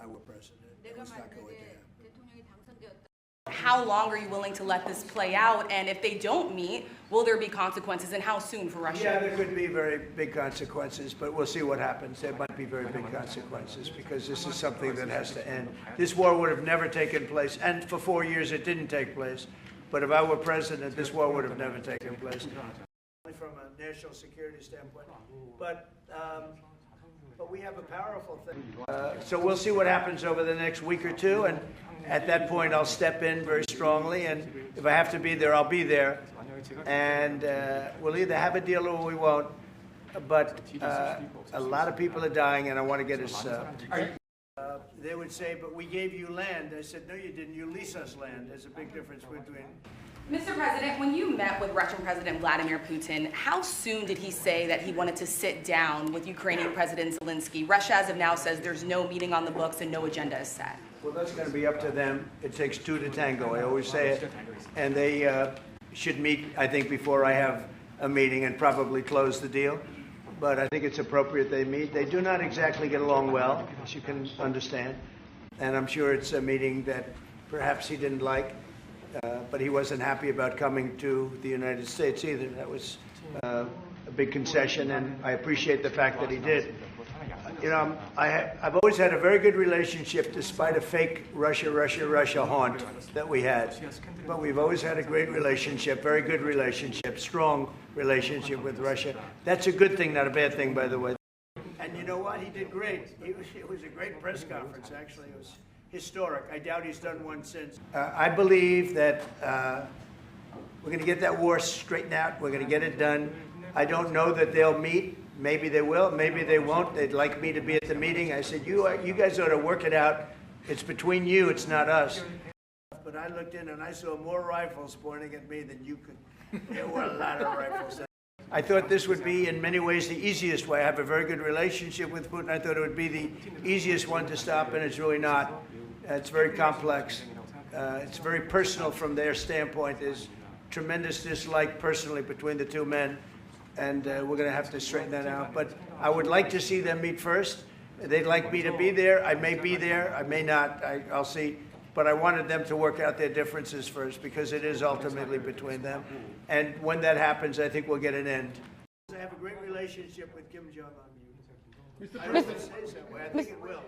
I were president. It's not going to happen. How long are you willing to let this play out? And if they don't meet, will there be consequences, and how soon for Russia? Yeah, there could be very big consequences, but we'll see what happens. There might be very big consequences because this is something that has to end. This war would have never taken place, and for 4 years it didn't take place. But if I were president, this war would have never taken place. Only from a national security standpoint. But we have a powerful thing. So we'll see what happens over the next week or two, and at that point I'll step in very strongly, and if I have to be there, I'll be there. And we'll either have a deal or we won't. But a lot of people are dying, and I want to get us... they would say, but we gave you land. I said, no, you didn't. You lease us land. There's a big difference between... Mr. President, when you met with Russian President Vladimir Putin, how soon did he say that he wanted to sit down with Ukrainian President Zelenskiy? Russia, as of now, says there's no meeting on the books and no agenda is set. Well, that's going to be up to them. It takes two to tango. I always say it. And they should meet, I think, before I have a meeting and probably close the deal. But I think it's appropriate they meet. They do not exactly get along well, as you can understand. And I'm sure it's a meeting that perhaps he didn't like. But he wasn't happy about coming to the United States either. That was a big concession, and I appreciate the fact that he did. You know, I've always had a very good relationship, despite a fake Russia haunt that we had. But we've always had a great relationship, very good relationship, strong relationship with Russia. That's a good thing, not a bad thing, by the way. And you know what? He did great. It was a great press conference, actually. It was historic. I doubt he's done one since. I believe that we're going to get that war straightened out. We're going to get it done. I don't know that they'll meet. Maybe they will. Maybe they won't. They'd like me to be at the meeting. I said, you guys ought to work it out. It's between you. It's not us. But I looked in and I saw more rifles pointing at me than you could. There were a lot of rifles. I thought this would be, in many ways, the easiest way. I have a very good relationship with Putin. I thought it would be the easiest one to stop, and it's really not. It's very complex. It's very personal from their standpoint. There's tremendous dislike personally between the two men, and we're going to have to straighten that out. But I would like to see them meet first. They'd like me to be there. I may be there. I may not. I'll see. But I wanted them to work out their differences first, because it is ultimately between them. And when that happens, I think we'll get an end. I have a great relationship with Kim Jong-un. I don't say that way. I think it will.